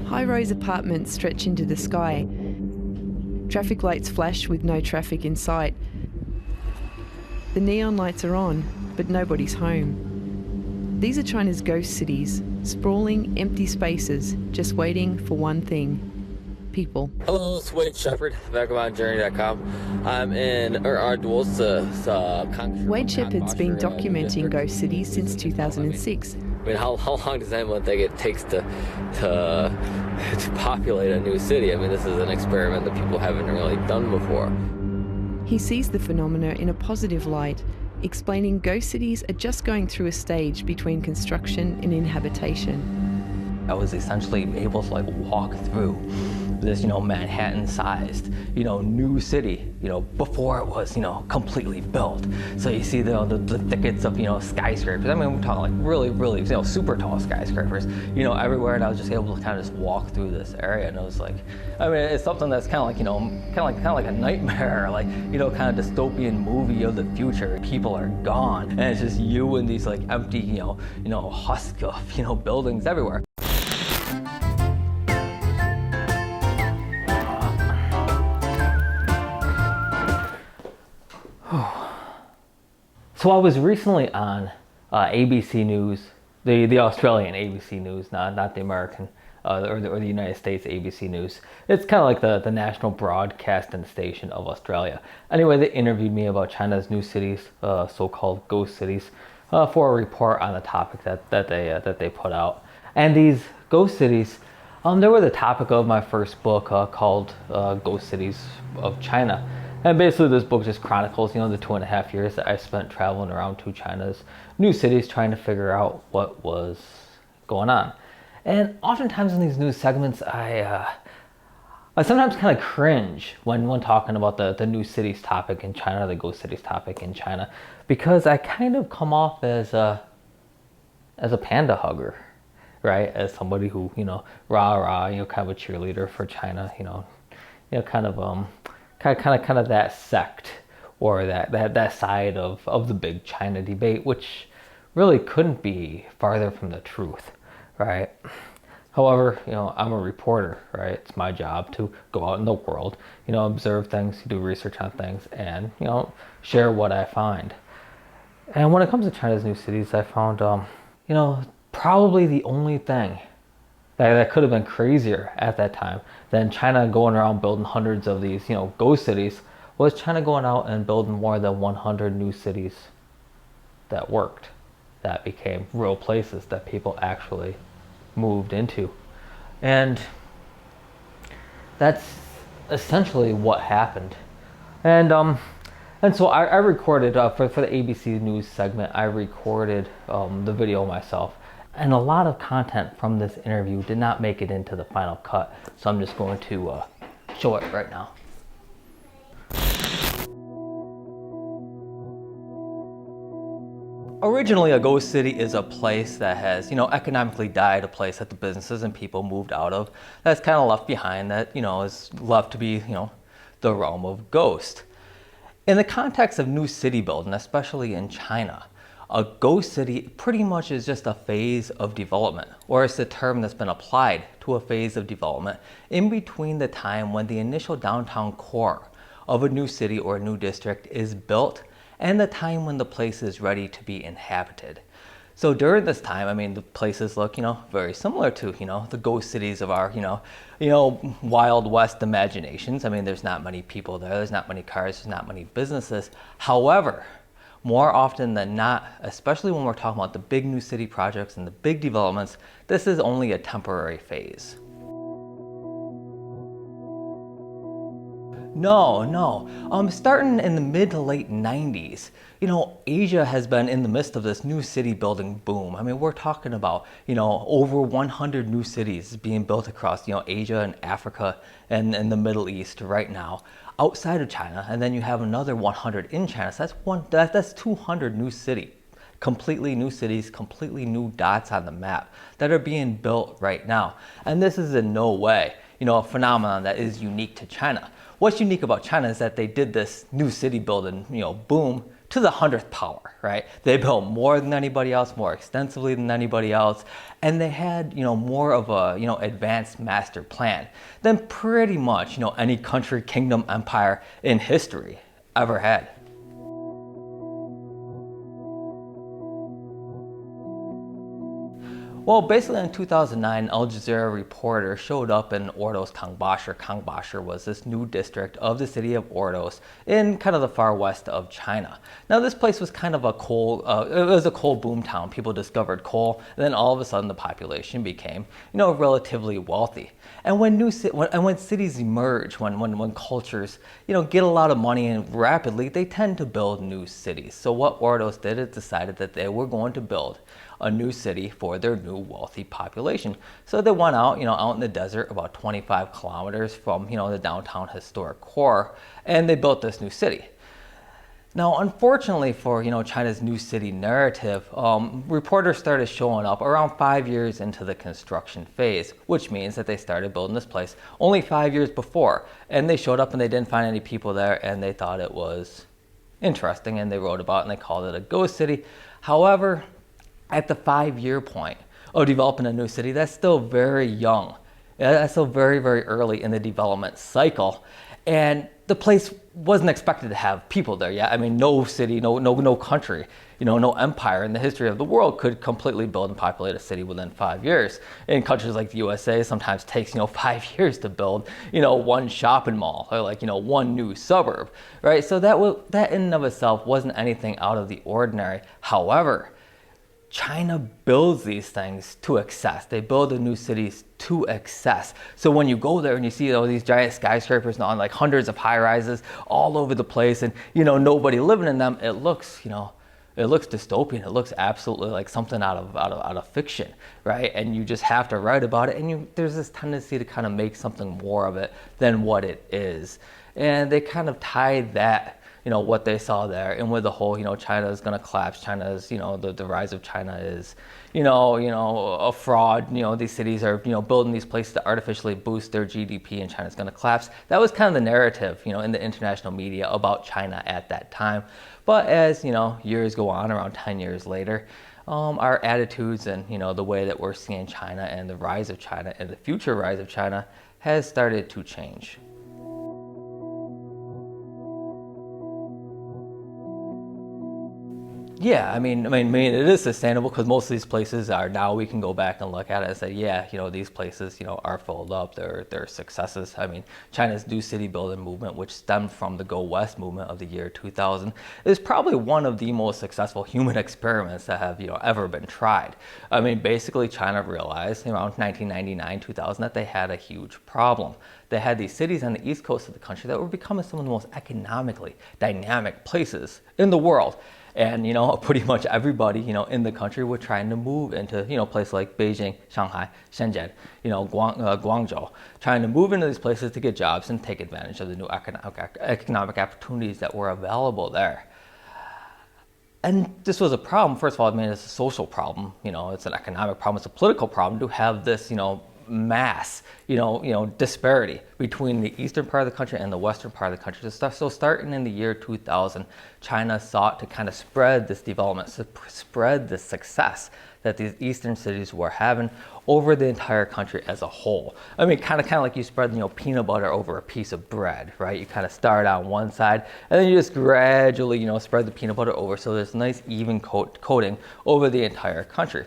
High-rise apartments stretch into the sky. Traffic lights flash with no traffic in sight. The neon lights are on, but nobody's home. These are China's ghost cities, sprawling, empty spaces, just waiting for one thing: people. Hello, it's Wade Shepard, vagabondjourney.com. I'm in Ordos, Wade Shepard's been documenting ghost cities since 2006. I mean, how long does anyone think it takes to populate a new city? I mean, this is an experiment that people haven't really done before. He sees the phenomena in a positive light, explaining ghost cities are just going through a stage between construction and inhabitation. I was essentially able to walk through this, Manhattan-sized, new city, before it was, completely built. So you see the thickets of, skyscrapers. I mean, we're talking really, super tall skyscrapers, everywhere. And I was just able to kind of just walk through this area, and it was it's something that's kind of like a nightmare, kind of dystopian movie of the future. People are gone, and it's just you and these empty, husk of, buildings everywhere. So I was recently on ABC News, the Australian ABC News, not the American or the United States ABC News. It's kind of like the national broadcasting station of Australia. Anyway, they interviewed me about China's new cities, so-called ghost cities, for a report on the topic that they put out. And these ghost cities, they were the topic of my first book called Ghost Cities of China. And basically this book just chronicles, the 2.5 years that I spent traveling around to China's new cities trying to figure out what was going on. And oftentimes in these news segments, I sometimes kind of cringe when talking about the new cities topic in China, the ghost cities topic in China, because I kind of come off as a panda hugger, right? As somebody who, rah, kind of a cheerleader for China, kind of that sect or that side of the big China debate, which really couldn't be farther from the truth, right? However, I'm a reporter, right? It's my job to go out in the world, observe things, do research on things, and share what I find. And when it comes to China's new cities, I found probably the only thing that could have been crazier at that time than China going around building hundreds of these, ghost cities, was China going out and building more than 100 new cities that worked, that became real places that people actually moved into. And that's essentially what happened. And so I recorded, for the ABC News segment, I recorded the video myself. And a lot of content from this interview did not make it into the final cut, so I'm just going to show it right now. Originally, a ghost city is a place that has, economically died, a place that the businesses and people moved out of, that's kind of left behind, that, is left to be, the realm of ghost. In the context of new city building, especially in China, a ghost city pretty much is just a phase of development, or it's the term that's been applied to a phase of development in between the time when the initial downtown core of a new city or a new district is built and the time when the place is ready to be inhabited. So during this time, I mean, the places look, very similar to, the ghost cities of our, Wild West imaginations. I mean, there's not many people there, there's not many cars, there's not many businesses. However, more often than not, especially when we're talking about the big new city projects and the big developments, this is only a temporary phase. No. Starting in the mid to late 90s, Asia has been in the midst of this new city building boom. I mean, we're talking about, over 100 new cities being built across, Asia and Africa and the Middle East right now, outside of China. And then you have another 100 in China. So that's 200 new cities, completely new dots on the map that are being built right now. And this is in no way, a phenomenon that is unique to China. What's unique about China is that they did this new city building, boom to the 100th power, right? They built more than anybody else, more extensively than anybody else, and they had, more of a, advanced master plan than pretty much, any country, kingdom, empire in history ever had. Well, basically in 2009, an Al Jazeera reporter showed up in Ordos, Kangbasher. Kangbasher was this new district of the city of Ordos in kind of the far west of China. Now, this place was kind of a coal, it was a coal boom town. People discovered coal, and then all of a sudden the population became, relatively wealthy. And when cities emerge, when cultures, get a lot of money and rapidly, they tend to build new cities. So what Ordos did is decided that they were going to build a new city for their new wealthy population. So they went out, out in the desert about 25 kilometers from, the downtown historic core, and they built this new city. Now, unfortunately for, China's new city narrative, reporters started showing up around 5 years into the construction phase, which means that they started building this place only 5 years before. And they showed up and they didn't find any people there, and they thought it was interesting, and they wrote about it and they called it a ghost city. However, at the 5-year point of developing a new city, that's still very young. That's still very, very early in the development cycle. And the place wasn't expected to have people there yet. I mean, no city, no country, no empire in the history of the world could completely build and populate a city within 5 years. In countries like the USA, sometimes takes, 5 years to build, one shopping mall or one new suburb, right? So that in and of itself wasn't anything out of the ordinary. However, China builds these things to excess. They build the new cities to excess. So when you go there and you see all these giant skyscrapers on hundreds of high rises all over the place, and nobody living in them, it looks dystopian. It looks absolutely like something out of fiction, right? And you just have to write about it, and there's this tendency to kind of make something more of it than what it is. And they kind of tied that, what they saw there, and with the whole, China is going to collapse. China is, the rise of China is, a fraud. These cities are, building these places to artificially boost their GDP, and China's going to collapse. That was kind of the narrative, in the international media about China at that time. But as, years go on, around 10 years later, our attitudes and, the way that we're seeing China and the rise of China and the future rise of China has started to change. Yeah, I mean, it is sustainable because most of these places are now we can go back and look at it and say, yeah, these places, are filled up. They're successes. I mean, China's new city building movement, which stemmed from the Go West movement of the year 2000, is probably one of the most successful human experiments that have, ever been tried. I mean, basically, China realized around 1999, 2000 that they had a huge problem. They had these cities on the east coast of the country that were becoming some of the most economically dynamic places in the world. And, pretty much everybody, in the country were trying to move into, places like Beijing, Shanghai, Shenzhen, Guangzhou, trying to move into these places to get jobs and take advantage of the new economic opportunities that were available there. And this was a problem. First of all, it's a social problem. It's an economic problem. It's a political problem to have this, mass, disparity between the eastern part of the country and the western part of the country. So starting in the year 2000, China sought to kind of spread this development, spread the success that these eastern cities were having over the entire country as a whole. I mean, kind of like you spread, peanut butter over a piece of bread, right? You kind of start on one side, and then you just gradually, spread the peanut butter over so there's nice even coating over the entire country.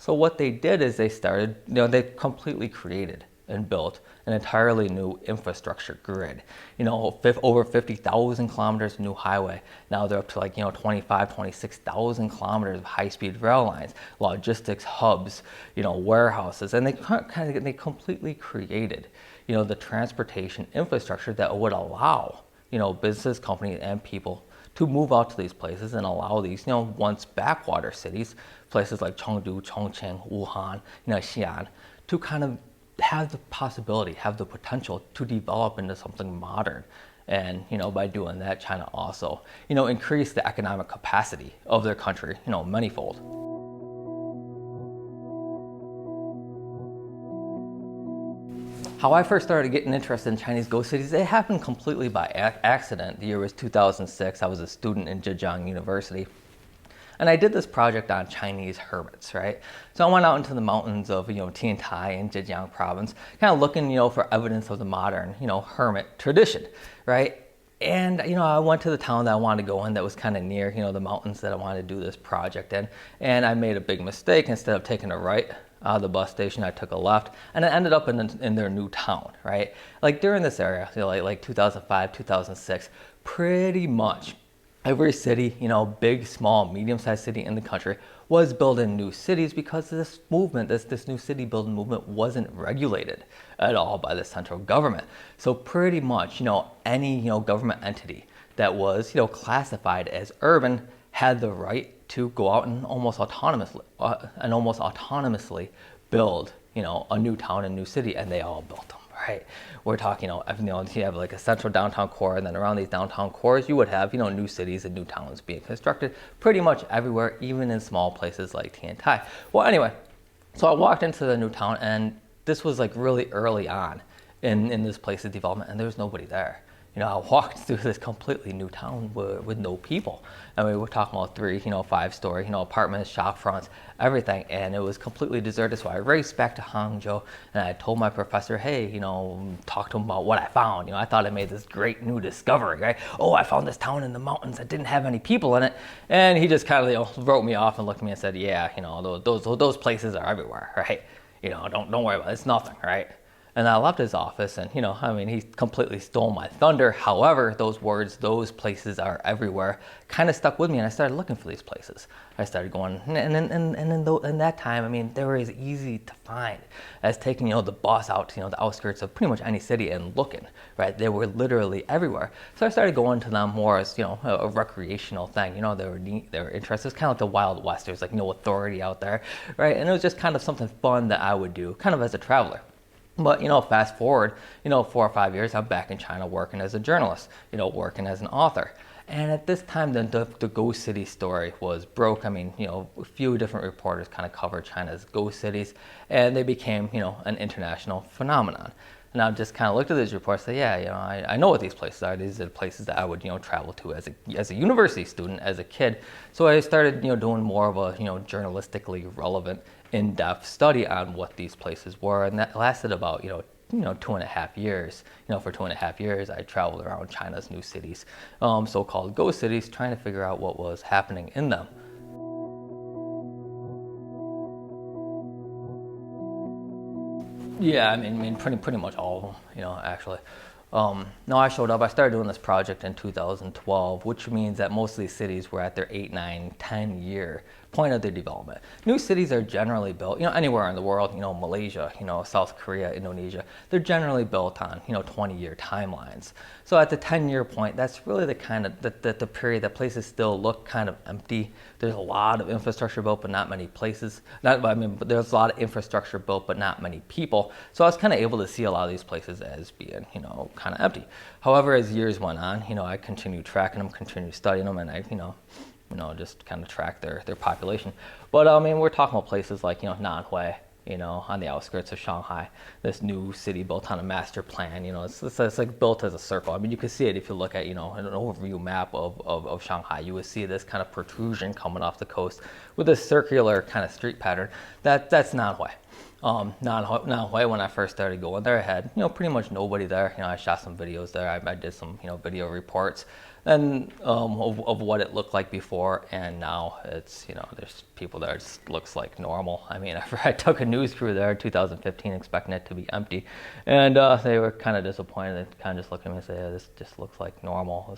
So what they did is they started, they completely created and built an entirely new infrastructure grid. Over 50,000 kilometers of new highway. Now they're up to 26,000 kilometers of high-speed rail lines, logistics hubs, warehouses, and they completely created, the transportation infrastructure that would allow, business, companies, and people to move out to these places and allow these, once backwater cities, places like Chengdu, Chongqing, Wuhan, Xi'an, to kind of have the possibility, have the potential to develop into something modern. And, by doing that, China also, increased the economic capacity of their country, manyfold. How I first started getting interested in Chinese ghost cities, it happened completely by accident. The year was 2006. I was a student in Zhejiang University. And I did this project on Chinese hermits, right? So I went out into the mountains of, Tiantai in Zhejiang province, kind of looking, for evidence of the modern, hermit tradition, right? And, I went to the town that I wanted to go in that was kind of near, the mountains that I wanted to do this project in. And I made a big mistake. Instead of taking a right out of the bus station, I took a left, and I ended up in their new town, right? Like during this area, like 2005, 2006, pretty much every city, big, small, medium-sized city in the country was building new cities because this movement, this new city building movement wasn't regulated at all by the central government. So pretty much, any, government entity that was, classified as urban had the right to go out and almost autonomously build, a new town, a new city, and they all built them. Right, we're talking, you have like a central downtown core, and then around these downtown cores, you would have, new cities and new towns being constructed pretty much everywhere, even in small places like Tiantai. Well, anyway, so I walked into the new town, and this was like really early on in this place's development, and there was nobody there. I walked through this completely new town with no people. I mean, we're talking about 3, 5-story, apartments, shop fronts, everything, and it was completely deserted. So I raced back to Hangzhou, and I told my professor, hey, talk to him about what I found. I thought I made this great new discovery, right? Oh, I found this town in the mountains that didn't have any people in it. And he just kind of, wrote me off and looked at me and said, yeah, those places are everywhere, right? Don't worry about it. It's nothing, right? And I left his office, and he completely stole my thunder. However, those words, those places are everywhere, kind of stuck with me, and I started looking for these places. I started going, and in that time, they were as easy to find as taking, the bus out to, the outskirts of pretty much any city and looking, right? They were literally everywhere. So I started going to them more as, a recreational thing. They were neat, they were interested. It's kind of like the Wild West. There's like no authority out there, right? And it was just kind of something fun that I would do, kind of as a traveler. But, fast forward, 4 or 5 years, I'm back in China working as a journalist, working as an author. And at this time, the ghost city story was broke. A few different reporters kind of covered China's ghost cities, and they became, an international phenomenon. And I just kind of looked at these reports and said, yeah, I know what these places are. These are the places that I would, travel to as a university student, as a kid. So I started, doing more of a, journalistically relevant, in-depth study on what these places were, and that lasted about 2.5 years. For 2.5 years, I traveled around China's new cities, so-called ghost cities, trying to figure out what was happening in them. Yeah, pretty much all of them, actually. No, I showed up. I started doing this project in 2012, which means that most of these cities were at their 8, 9, 10 year point of their development. New cities are generally built, anywhere in the world, Malaysia, South Korea, Indonesia, they're generally built on, 20-year timelines. So at the 10-year point, that's really the kind of, the period that places still look kind of empty. There's a lot of infrastructure built, but not many places. But there's a lot of infrastructure built, but not many people. So I was kind of able to see a lot of these places as being, kind of empty. However, as years went on, I continued tracking them, continued studying them, and I, just kind of track their population. But we're talking about places like, Nanhui, on the outskirts of Shanghai, this new city built on a master plan. It's like built as a circle. You can see it if you look at, an overview map of Shanghai. You would see this kind of protrusion coming off the coast with a circular kind of street pattern. That's Nanhui. Nanhui, when I first started going there, I had, pretty much nobody there. I shot some videos there. I did some, video reports and of what it looked like before, and now it's, there's people there. It just looks like normal. I took a news crew there in 2015 expecting it to be empty, and they were kind of disappointed. They kind of just looked at me and said, yeah, this just looks like normal.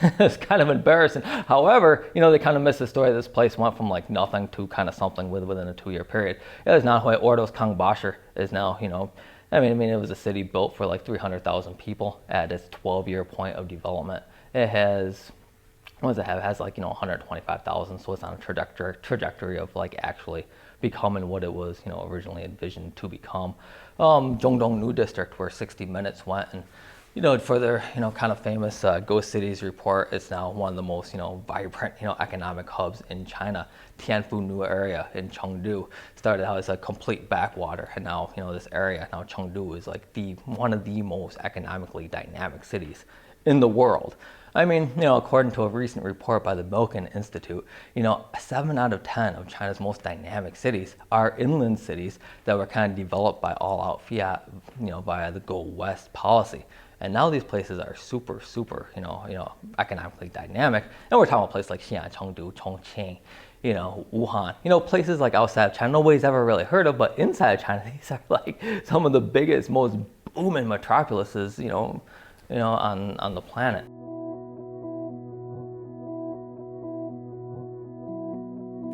It's kind of embarrassing. However, they kind of missed the story. This place went from like nothing to kind of something within a 2-year period. There's Nanhui, Ordos, Kangbasher is now, it was a city built for like 300,000 people at its 12-year point of development. It has, what does it have? It has like, 125,000, so it's on a trajectory of like actually becoming what it was, originally envisioned to become. Zhongdong New District, where 60 Minutes went, and For their, kind of famous Ghost Cities report, it's now one of the most, vibrant, economic hubs in China. Tianfu area in Chengdu started out as a complete backwater, and now, this area, now Chengdu is like one of the most economically dynamic cities in the world. I mean, according to a recent report by the Milken Institute, 7 out of 10 of China's most dynamic cities are inland cities that were kind of developed by all-out fiat, via the Go West policy. And now these places are super, economically dynamic. And we're talking about places like Xi'an, Chengdu, Chongqing, Wuhan, places like outside of China nobody's ever really heard of, but inside of China, these are like some of the biggest, most booming metropolises, on the planet.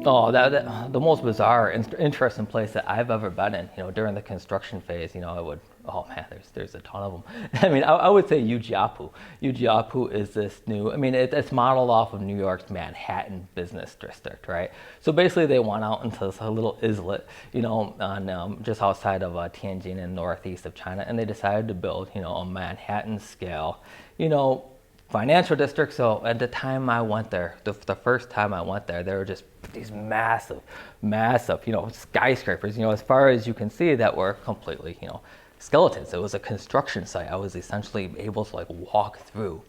Oh, the most bizarre, interesting place that I've ever been in, during the construction phase, oh man, there's a ton of them. I mean, I would say Ujiapu. Ujiapu is this new, it's modeled off of New York's Manhattan business district, right? So basically they went out into this little islet, on just outside of Tianjin in northeast of China, and they decided to build, a Manhattan scale, financial district. So at the time I went there, the first time I went there were just these massive, skyscrapers, as far as you can see, that were completely, skeletons. It was a construction site. I was essentially able to walk through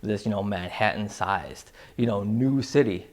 this, Manhattan-sized, new city,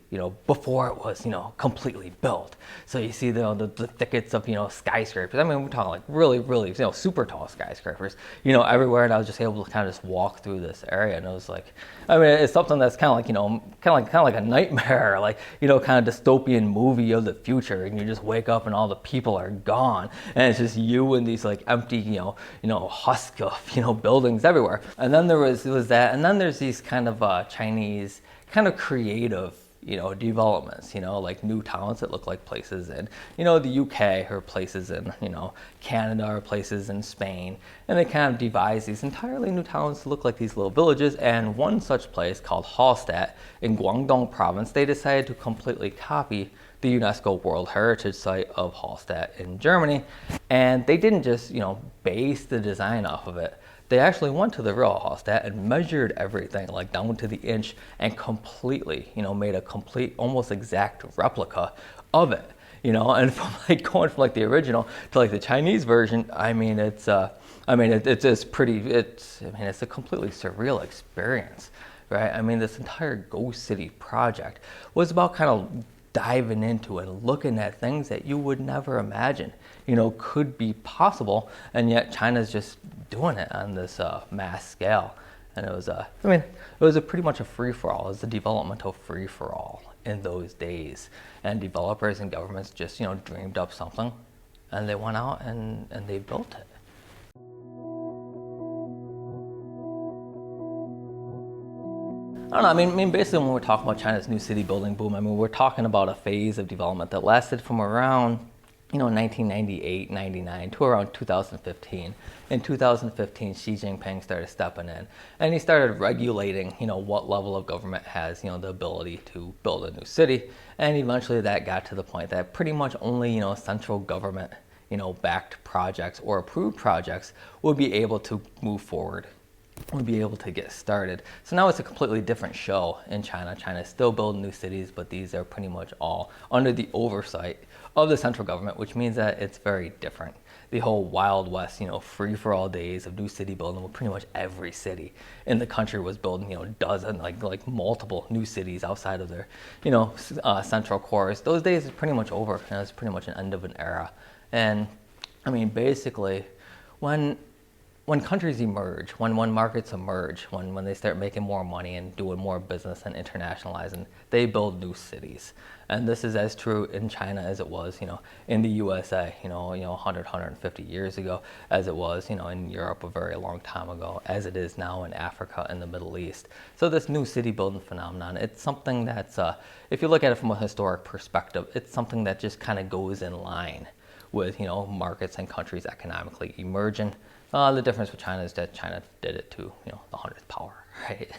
before it was, completely built. So you see the thickets of, skyscrapers. We're talking really, super tall skyscrapers, everywhere. And I was just able to kind of just walk through this area. And it was like, it's something that's kind of like a nightmare, kind of dystopian movie of the future. And you just wake up and all the people are gone. And it's just you and these empty, husk of, buildings everywhere. And then there was that. And then there's these kind of Chinese kind of creative, developments, like new towns that look like places in, the UK or places in, Canada or places in Spain. And they kind of devise these entirely new towns to look like these little villages. And one such place called Hallstatt in Guangdong province, they decided to completely copy the UNESCO World Heritage Site of Hallstatt in Germany. And they didn't just, base the design off of it. They actually went to the real Hallstatt and measured everything down to the inch and completely, made a complete, almost exact replica of it, and from going from the original to the Chinese version, it's a completely surreal experience, right? This entire Ghost City project was about kind of diving into and looking at things that you would never imagine, could be possible, and yet China's just doing it on this mass scale. And it was pretty much a free-for-all. It was the developmental free-for-all in those days, and developers and governments just dreamed up something, and they went out and they built it. I don't know, basically when we're talking about China's new city building boom, we're talking about a phase of development that lasted from around, 1998, 99 to around 2015. In 2015, Xi Jinping started stepping in, and he started regulating, what level of government has, the ability to build a new city. And eventually that got to the point that pretty much only, central government, backed projects or approved projects would be able to move forward, would be able to get started. So now it's a completely different show in China. China is still building new cities, but these are pretty much all under the oversight of the central government, which means that it's very different. The whole Wild West, free-for-all days of new city building, where pretty much every city in the country was building, dozen, multiple new cities outside of their, central cores. Those days are pretty much over, and it's pretty much an end of an era. And basically, when countries emerge, when markets emerge, when they start making more money and doing more business and internationalizing, they build new cities. And this is as true in China as it was, in the USA, 150 years ago, as it was, in Europe a very long time ago, as it is now in Africa and the Middle East. So this new city building phenomenon, it's something that's, if you look at it from a historic perspective, it's something that just kind of goes in line with, markets and countries economically emerging. The difference with China is that China did it to, the 100th power, right?